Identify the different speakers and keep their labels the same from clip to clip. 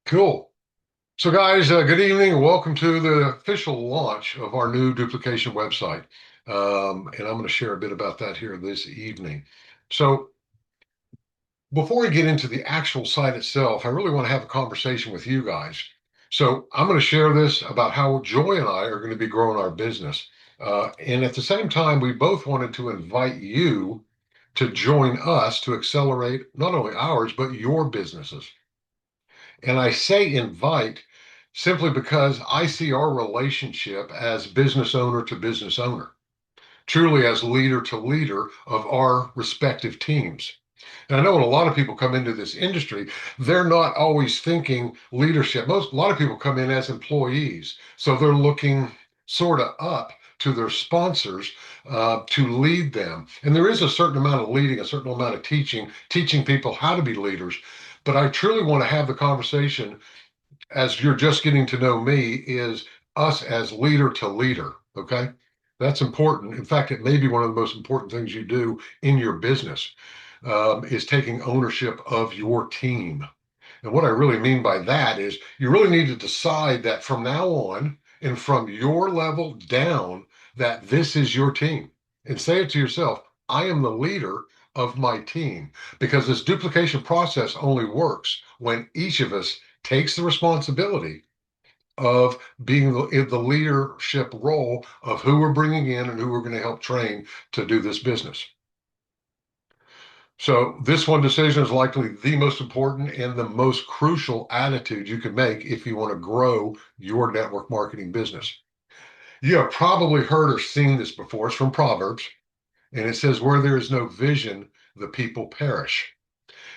Speaker 1: Cool. So, guys, good evening and welcome to the official launch of our new duplication website. And I'm going to share a bit about that here this evening. So, before we get into the actual site itself, I really want to have a conversation with you guys. So, I'm going to share this about how Joy and I are going to be growing our business. And at the same time, we both wanted to invite you to join us to accelerate not only ours, but your businesses. And I say invite simply because I see our relationship as business owner to business owner, truly as leader to leader of our respective teams. And I know when a lot of people come into this industry, they're not always thinking leadership. A lot of people come in as employees. So they're looking sort of up to their sponsors to lead them. And there is a certain amount of leading, a certain amount of teaching people how to be leaders. But I truly want to have the conversation as you're just getting to know me is us as leader to leader. Okay. That's important. In fact, it may be one of the most important things you do in your business is taking ownership of your team. And what I really mean by that is you really need to decide that from now on and from your level down, that this is your team. And say it to yourself, I am the leader of my team, because this duplication process only works when each of us takes the responsibility of being in the leadership role of who we're bringing in and who we're going to help train to do this business. So this one decision is likely the most important and the most crucial attitude you can make if you want to grow your network marketing business. You have probably heard or seen this before. It's from Proverbs, and it says, where there is no vision, the people perish.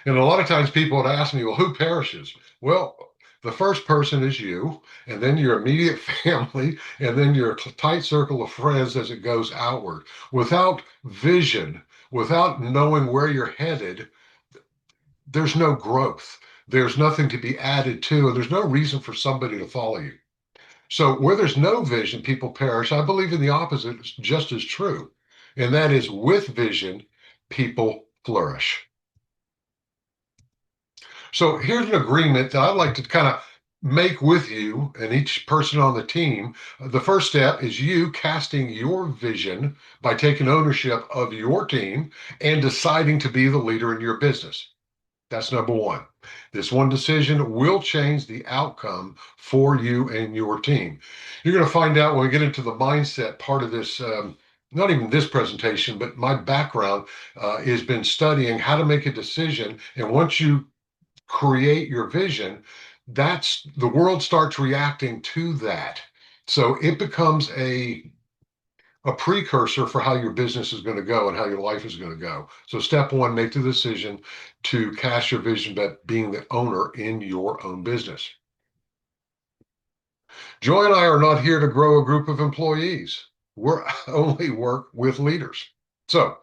Speaker 1: And a lot of times people would ask me, well, who perishes? Well, the first person is you, and then your immediate family, and then your tight circle of friends as it goes outward. Without vision, without knowing where you're headed, there's no growth. There's nothing to be added to, and there's no reason for somebody to follow you. So where there's no vision, people perish. I believe in the opposite is just as true. And that is with vision, people flourish. So here's an agreement that I'd like to kind of make with you and each person on the team. The first step is you casting your vision by taking ownership of your team and deciding to be the leader in your business. That's number one. This one decision will change the outcome for you and your team. You're going to find out when we get into the mindset part of this. Not even this presentation, but my background has been studying how to make a decision. And once you create your vision, that's the world starts reacting to that. So it becomes a precursor for how your business is going to go and how your life is going to go. So step one, make the decision to cast your vision by being the owner in your own business. Joy and I are not here to grow a group of employees. We're only work with leaders. So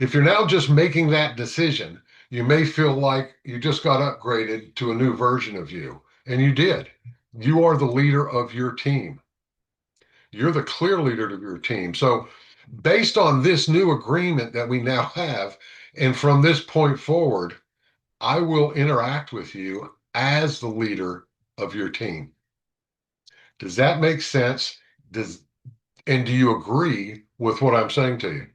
Speaker 1: if you're now just making that decision, you may feel like you just got upgraded to a new version of you, and you did. You are the leader of your team. You're the clear leader of your team. So, based on this new agreement that we now have, and from this point forward, I will interact with you as the leader of your team. Does that make sense? Do you agree with what I'm saying to you?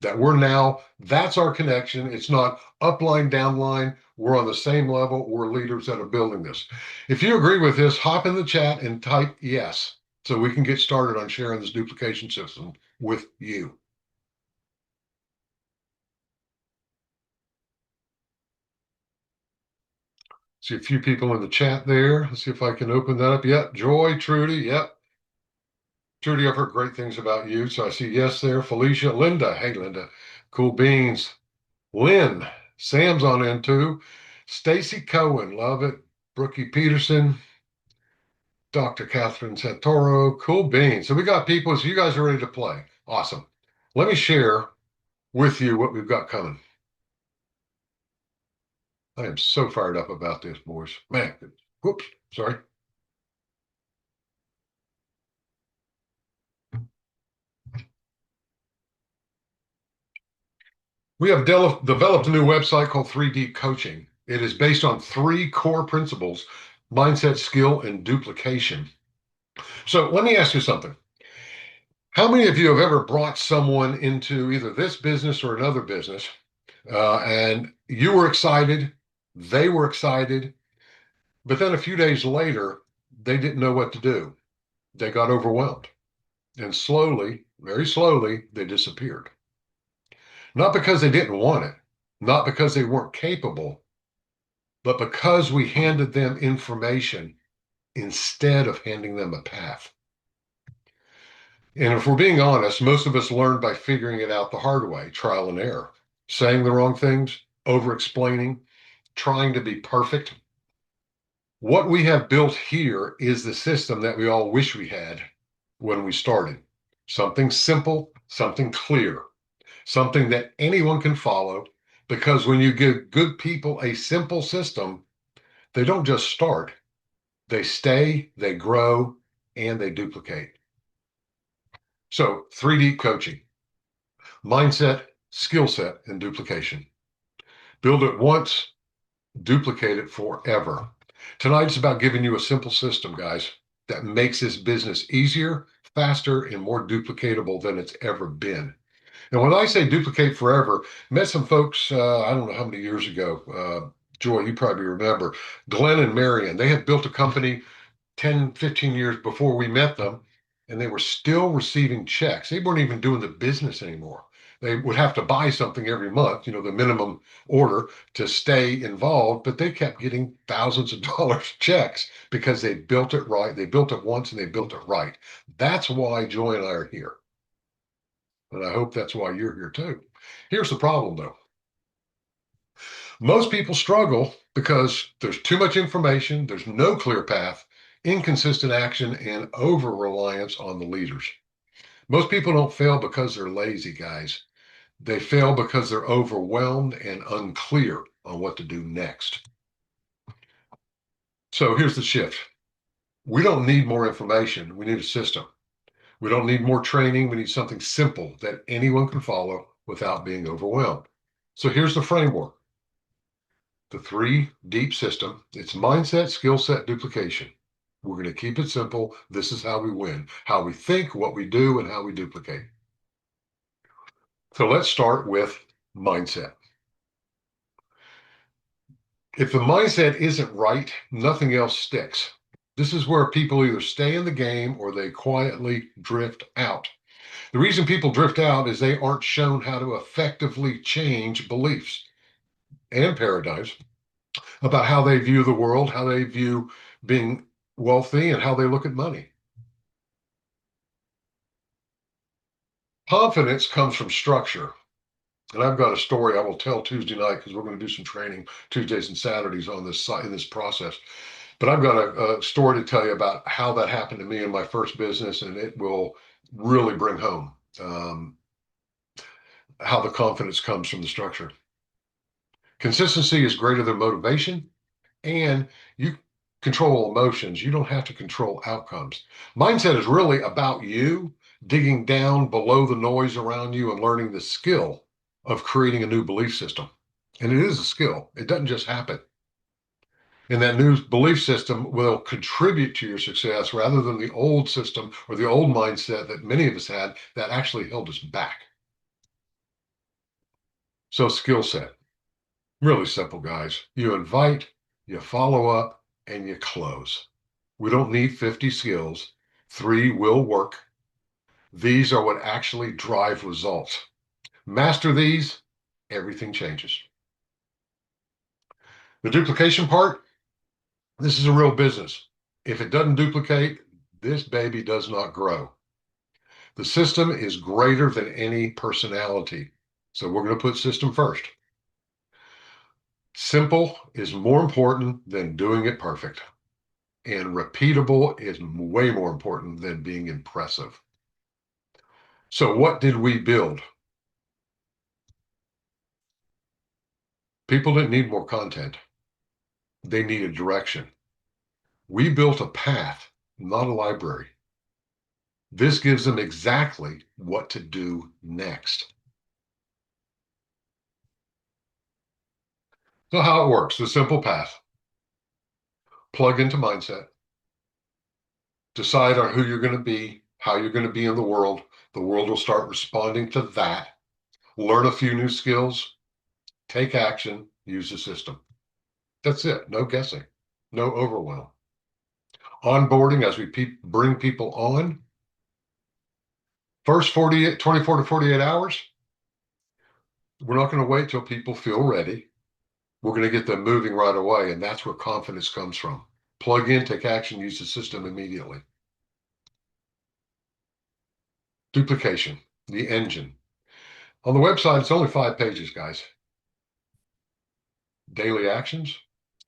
Speaker 1: That we're now, that's our connection. It's not upline, downline. We're on the same level. We're leaders that are building this. If you agree with this, hop in the chat and type yes so we can get started on sharing this duplication system with you. See a few people in the chat there. Let's see if I can open that up. Yep. Joy, Trudy. Yep. Trudy, I've heard great things about you. So I see yes there. Felicia, Linda. Hey, Linda. Cool beans. Lynn, Sam's on in too. Stacy Cohen, love it. Brookie Peterson, Dr. Catherine Santoro, cool beans. So we got people, so you guys are ready to play. Awesome. Let me share with you what we've got coming. I am so fired up about this, boys. Man, whoops, sorry. We have developed a new website called 3D Coaching. It is based on three core principles mindset, skill, and duplication. So let me ask you something. How many of you have ever brought someone into either this business or another business, and you were excited, they were excited, but then a few days later, they didn't know what to do. They got overwhelmed, and slowly, very slowly, they disappeared. Not because they didn't want it, not because they weren't capable, but because we handed them information instead of handing them a path. And if we're being honest, most of us learn by figuring it out the hard way, trial and error, saying the wrong things, over explaining, trying to be perfect. What we have built here is the system that we all wish we had when we started. Something simple, something clear, something that anyone can follow. Because when you give good people a simple system, they don't just start, they stay, they grow, and they duplicate. So, 3D coaching, mindset, skill set, and duplication. Build it once, duplicate it forever. Tonight's about giving you a simple system, guys, that makes this business easier, faster, and more duplicatable than it's ever been. And when I say duplicate forever, met some folks, I don't know how many years ago. Joy, you probably remember Glenn and Marion. They had built a company 10, 15 years before we met them, and they were still receiving checks. They weren't even doing the business anymore. They would have to buy something every month, the minimum order to stay involved, but they kept getting thousands of dollars checks because they built it right. They built it once and they built it right. That's why Joy and I are here. And I hope that's why you're here too. Here's the problem though. Most people struggle because there's too much information, there's no clear path, inconsistent action, and over reliance on the leaders. Most people don't fail because they're lazy, guys. They fail because they're overwhelmed and unclear on what to do next. So here's the shift. We don't need more information. We need a system. We don't need more training. We need something simple that anyone can follow without being overwhelmed. So here's the framework. The three deep system. It's mindset, skill set, duplication. We're going to keep it simple. This is how we win, how we think, what we do, and how we duplicate. So let's start with mindset. If the mindset isn't right, nothing else sticks. This is where people either stay in the game or they quietly drift out. The reason people drift out is they aren't shown how to effectively change beliefs and paradigms about how they view the world, how they view being wealthy, and how they look at money. Confidence comes from structure. And I've got a story I will tell Tuesday night because we're going to do some training Tuesdays and Saturdays on this site in this process. But I've got a story to tell you about how that happened to me in my first business, and it will really bring home how the confidence comes from the structure. Consistency is greater than motivation, and you control emotions. You don't have to control outcomes. Mindset is really about you digging down below the noise around you and learning the skill of creating a new belief system. And it is a skill, it doesn't just happen. And that new belief system will contribute to your success rather than the old system or the old mindset that many of us had that actually held us back. So, skill set, really simple, guys. You invite, you follow up, and you close. We don't need 50 skills. Three will work. These are what actually drive results. Master these, everything changes. The duplication part, this is a real business. If it doesn't duplicate, this baby does not grow. The system is greater than any personality. So we're going to put system first. Simple is more important than doing it perfect. And repeatable is way more important than being impressive. So what did we build? People didn't need more content. They needed direction. We built a path, not a library. This gives them exactly what to do next. So how it works, the simple path. plug into mindset, decide on who you're going to be, how you're going to be in the world. The world will start responding to that. Learn a few new skills, take action, use the system. That's it. No guessing, no overwhelm. Onboarding as we bring people on, first 48, 24 to 48 hours, we're not going to wait till people feel ready. We're going to get them moving right away. And that's where confidence comes from. Plug in, take action, use the system immediately. Duplication, the engine. On the website, it's only 5 pages, guys. Daily actions,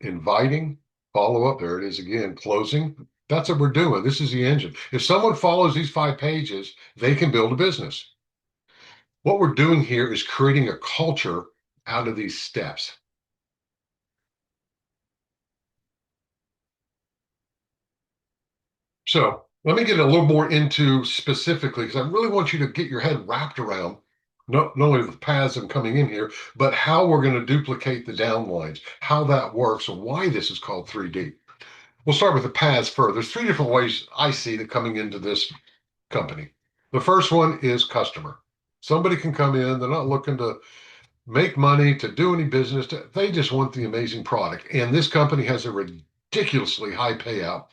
Speaker 1: inviting, follow up. There it is again, closing. That's what we're doing. This is the engine. If someone follows these 5 pages, they can build a business. What we're doing here is creating a culture out of these steps. So let me get a little more into specifically, because I really want you to get your head wrapped around not only the paths I'm coming in here, but how we're going to duplicate the downlines, how that works, and why this is called 3D. We'll start with the paths first. There's 3 different ways I see that coming into this company. The first one is customer. Somebody can come in, they're not looking to make money, to do any business, they just want the amazing product. And this company has a ridiculously high payout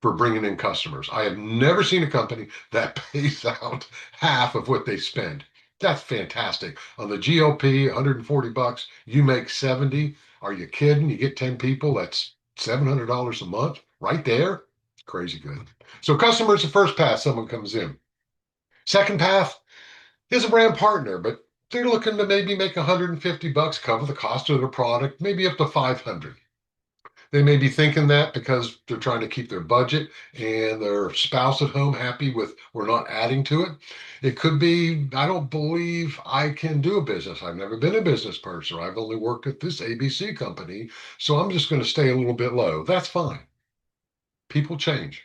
Speaker 1: for bringing in customers. I have never seen a company that pays out half of what they spend. That's fantastic. On the GLP, $140, you make 70. Are you kidding? You get 10 people, that's $700 a month right there. Crazy good. So customer is the first path someone comes in. Second path is a brand partner, but they're looking to maybe make $150, cover the cost of their product, maybe up to 500. They may be thinking that because they're trying to keep their budget and their spouse at home happy with we're not adding to it. It could be, I don't believe I can do a business. I've never been a business person. I've only worked at this ABC company. So I'm just going to stay a little bit low. That's fine. People change.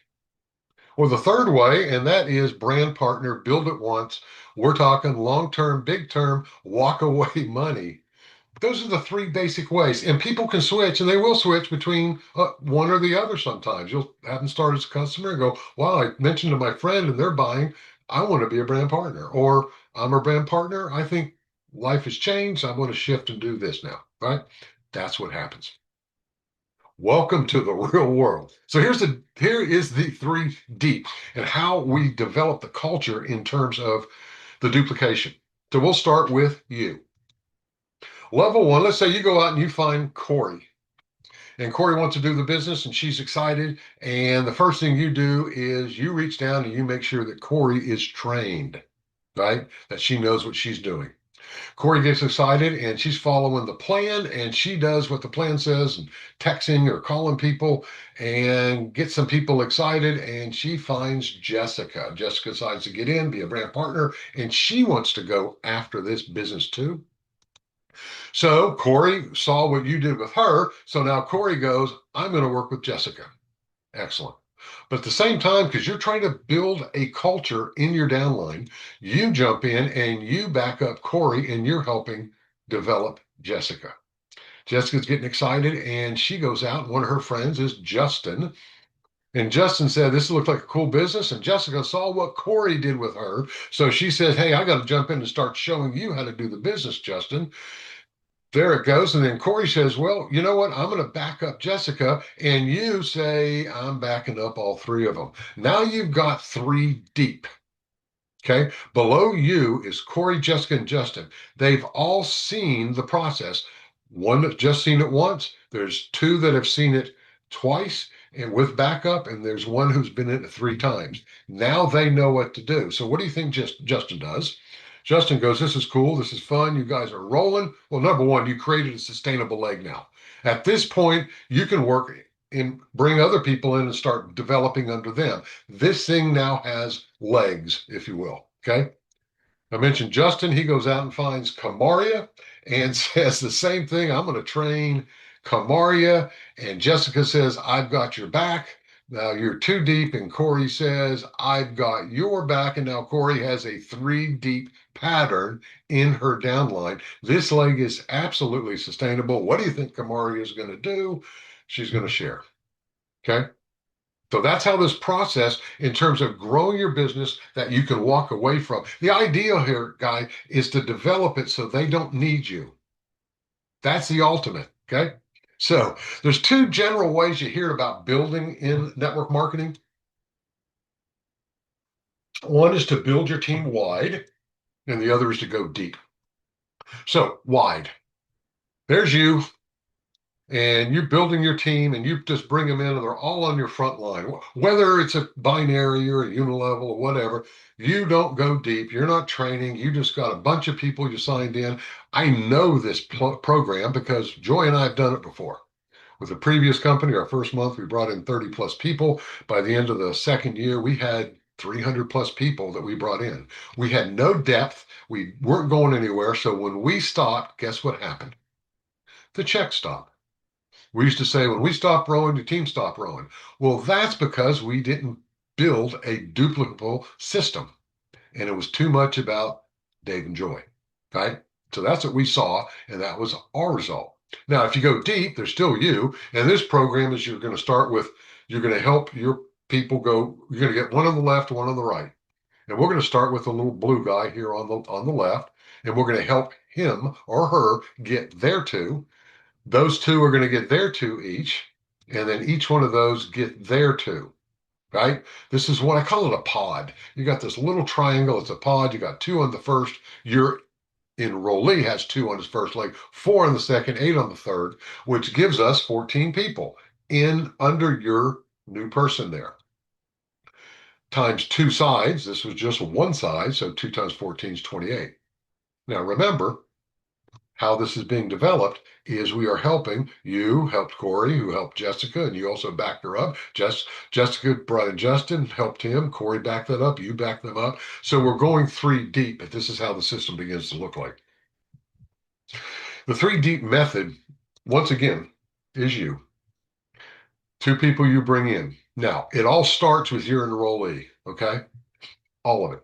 Speaker 1: Or the third way, and that is brand partner, build it once. We're talking long term, big term, walk away money. Those are the 3 basic ways. And people can switch, and they will switch between one or the other sometimes. You'll have them start as a customer and go, wow, I mentioned to my friend and they're buying. I want to be a brand partner. Or I'm a brand partner. I think life has changed. I want to shift and do this now. Right? That's what happens. Welcome to the real world. So here is the 3D and how we develop the culture in terms of the duplication. So we'll start with you. Level one, let's say you go out and you find Corey, and Corey wants to do the business and she's excited. And the first thing you do is you reach down and you make sure that Corey is trained, right? That she knows what she's doing. Corey gets excited and she's following the plan and she does what the plan says and texting or calling people and gets some people excited and she finds Jessica. Jessica decides to get in, be a brand partner, and she wants to go after this business too. So Corey saw what you did with her. So now Corey goes, I'm going to work with Jessica. Excellent. But at the same time, because you're trying to build a culture in your downline, you jump in and you back up Corey and you're helping develop Jessica. Jessica's getting excited and she goes out. And one of her friends is Justin. And Justin said, this looks like a cool business. And Jessica saw what Corey did with her. So she says, hey, I got to jump in and start showing you how to do the business, Justin. There it goes. And then Corey says, well, you know what? I'm going to back up Jessica. And you say, I'm backing up all 3 of them. Now you've got 3 deep. Okay. Below you is Corey, Jessica, and Justin. They've all seen the process. One that's just seen it once. There's 2 that have seen it twice and with backup, and there's one who's been in it 3 times. Now they know what to do. So what do you think Justin does? Justin goes, this is cool. This is fun. You guys are rolling. Well, number one, you created a sustainable leg now. At this point, you can work and bring other people in and start developing under them. This thing now has legs, if you will. Okay. I mentioned Justin. He goes out and finds Kamaria and says the same thing. I'm going to train Kamaria. And Jessica says, I've got your back. Now you're 2 deep. And Corey says, I've got your back. And now Corey has a 3 deep pattern in her downline. This leg is absolutely sustainable. What do you think Kamaria is going to do? She's going to share. Okay. So that's how this process, in terms of growing your business, that you can walk away from. The idea here, guy, is to develop it so they don't need you. That's the ultimate. Okay. So there's two general ways you hear about building in network marketing. One is to build your team wide, and the other is to go deep. So wide. There's you, and you're building your team, and you just bring them in, and they're all on your front line. Whether it's a binary or a unilevel or whatever, you don't go deep. You're not training. You just got a bunch of people you signed in. I know this program because Joy and I have done it before. With the previous company, our first month, we brought in 30 plus people. By the end of the second year, we had 300 plus people that we brought in. We had no depth. We weren't going anywhere. So when we stopped, guess what happened? The check stopped. We used to say, when we stop rowing, the team stopped rowing. Well, that's because we didn't build a duplicable system. And it was too much about Dave and Joy, right? So that's what we saw, and that was our result. Now, if you go deep, there's still you. And this program is you're going to start with, you're going to help your people go, you're going to get one on the left, one on the right. And we're going to start with the little blue guy here on the left, and we're going to help him or her get their two. Those two are going to get their two each, and then each one of those get their two, right? This is what I call it, a pod. You got this little triangle, it's a pod. You got two on the first. Your enrollee has two on his first leg, four on the second, eight on the third, which gives us 14 people in under your new person there. Times two sides. This was just one side, so 2 times 14 is 28. Now remember, how this is being developed is we are helping. You helped Corey, who helped Jessica, and you also backed her up. Jessica brought in Justin, helped him. Corey backed that up. You backed them up. So we're going three deep, but this is how the system begins to look like. The three deep method, once again, is you. Two people you bring in. Now, it all starts with your enrollee, okay? All of it.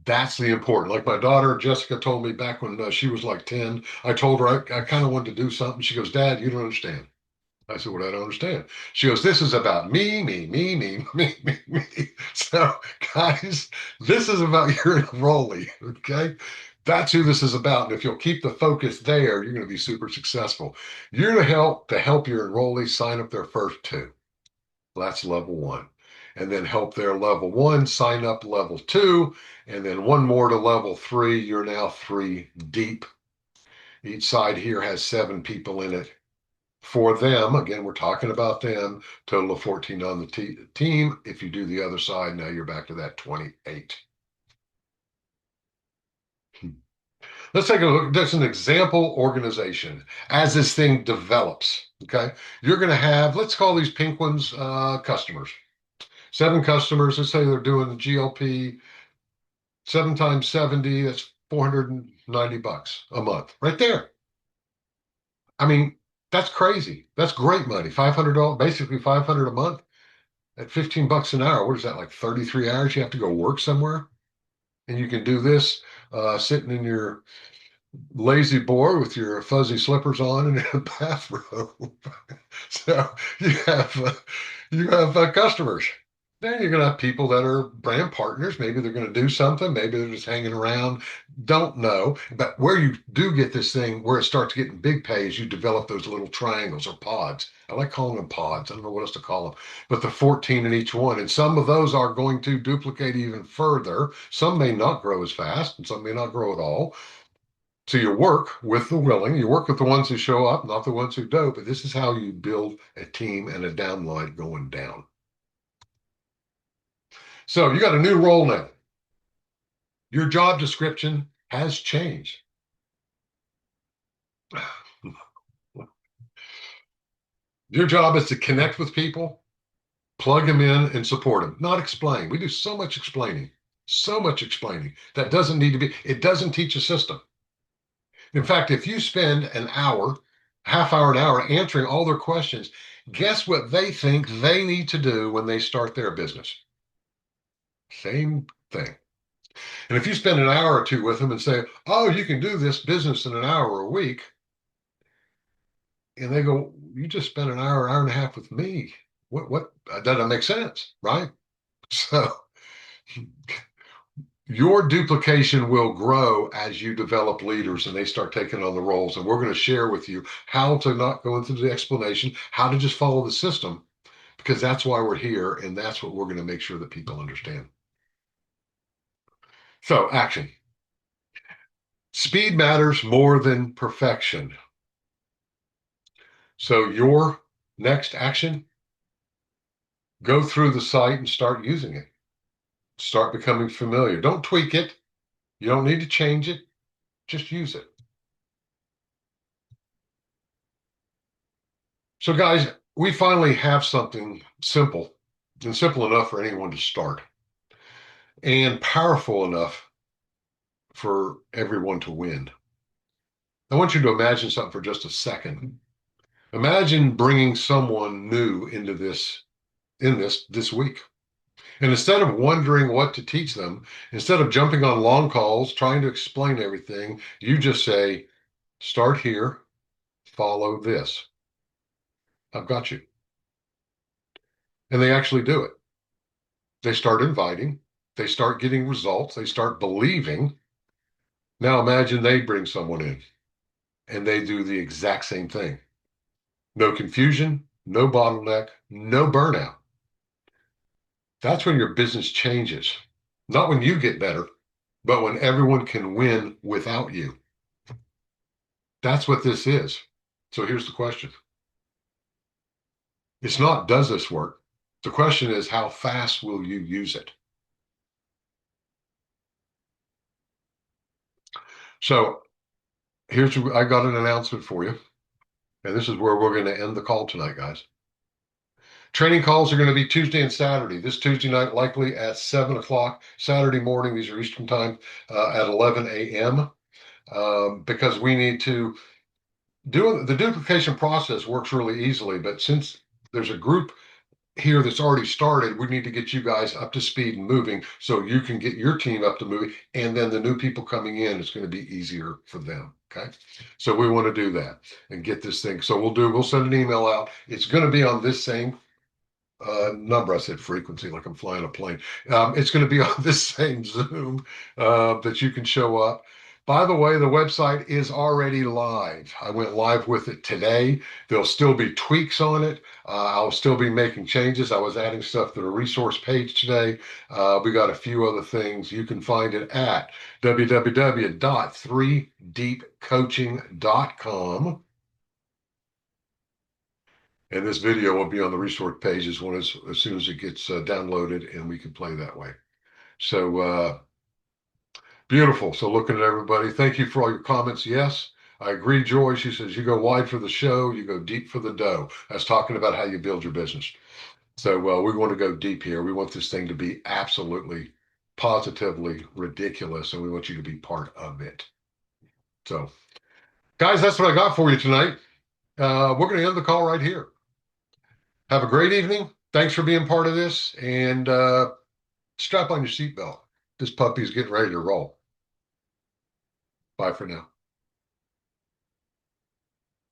Speaker 1: That's the important. Like my daughter Jessica told me back when she was like 10, I told her I kind of wanted to do something. She goes, Dad, you don't understand. I said, "What? I don't understand." She goes, "This is about me, me, me, me, me, me, me." So, guys, this is about your enrollee, okay? That's who this is about. And if you'll keep the focus there, you're going to be super successful. You're going to help your enrollee sign up their first two. That's level one. And then help their level one sign up level two, and then one more to level three. You're now three deep. Each side here has seven people in it. For them, again, we're talking about them, total of 14 on the team. If you do the other side, now you're back to that 28. Let's take a look. That's an example organization as this thing develops. Okay. You're going to have, let's call these pink ones customers. Seven customers. Let's say they're doing GLP, seven times 70. That's $490 a month right there. I mean, that's crazy. That's great money. $500, basically 500 a month. At $15 an hour, what is that, like 33 hours? You have to go work somewhere, and you can do this sitting in your lazy boy with your fuzzy slippers on and in a bathrobe. So you have customers. Then you're going to have people that are brand partners. Maybe they're going to do something. Maybe they're just hanging around. Don't know. But where you do get this thing, where it starts getting big pay, is you develop those little triangles or pods. I like calling them pods. I don't know what else to call them. But the 14 in each one. And some of those are going to duplicate even further. Some may not grow as fast, and some may not grow at all. So you work with the willing, you work with the ones who show up, not the ones who don't. But this is how you build a team and a downline going down. So you got a new role now. Your job description has changed. Your job is to connect with people, plug them in, and support them, not explain. We do so much explaining that doesn't need to be, it doesn't teach a system. In fact, if you spend an hour, half hour, an hour answering all their questions, guess what they think they need to do when they start their business? Same thing. And if you spend an hour or two with them and say, oh, you can do this business in an hour a week, and they go, you just spent an hour, hour and a half with me. What that doesn't make sense, right? So your duplication will grow as you develop leaders and they start taking on the roles. And we're going to share with you how to not go into the explanation, how to just follow the system, because that's why we're here. And that's what we're going to make sure that people understand. So, action. Speed matters more than perfection. So, your next action, go through the site and start using it. Start becoming familiar. Don't tweak it. You don't need to change it. Just use it. So, guys, we finally have something simple and simple enough for anyone to start and powerful enough for everyone to win. I want you to imagine something for just a second. Imagine bringing someone new into this week. And instead of wondering what to teach them, instead of jumping on long calls, trying to explain everything, you just say, start here, follow this. I've got you. And they actually do it. They start inviting, they start getting results, they start believing. Now imagine they bring someone in and they do the exact same thing. No confusion, no bottleneck, no burnout. That's when your business changes. Not when you get better, but when everyone can win without you. That's what this is. So here's the question. It's not, does this work? The question is, how fast will you use it? So I got an announcement for you. And this is where we're going to end the call tonight, guys. Training calls are going to be Tuesday and Saturday. This Tuesday night, likely at 7 o'clock. Saturday morning, these are Eastern time, at 11 a.m. Because we need to do the duplication process works really easily. But since there's a group here that's already started, we need to get you guys up to speed and moving so you can get your team up to moving. And then the new people coming in, it's going to be easier for them. Okay. So we want to do that and get this thing. So we'll send an email out. It's going to be on this same number. I said frequency, like I'm flying a plane. It's going to be on this same Zoom that you can show up. By the way, the website is already live. I went live with it today. There'll still be tweaks on it. I'll still be making changes. I was adding stuff to the resource page today. We got a few other things. You can find it at www.3deepcoaching.com. And this video will be on the resource page as soon as it gets downloaded and we can play that way. So beautiful. So looking at everybody, thank you for all your comments. Yes, I agree, Joy. She says you go wide for the show, you go deep for the dough. That's talking about how you build your business. So we want to go deep here. We want this thing to be absolutely, positively ridiculous, and we want you to be part of it. So, guys, that's what I got for you tonight. We're going to end the call right here. Have a great evening. Thanks for being part of this, and strap on your seatbelt. This puppy's getting ready to roll. Bye for now.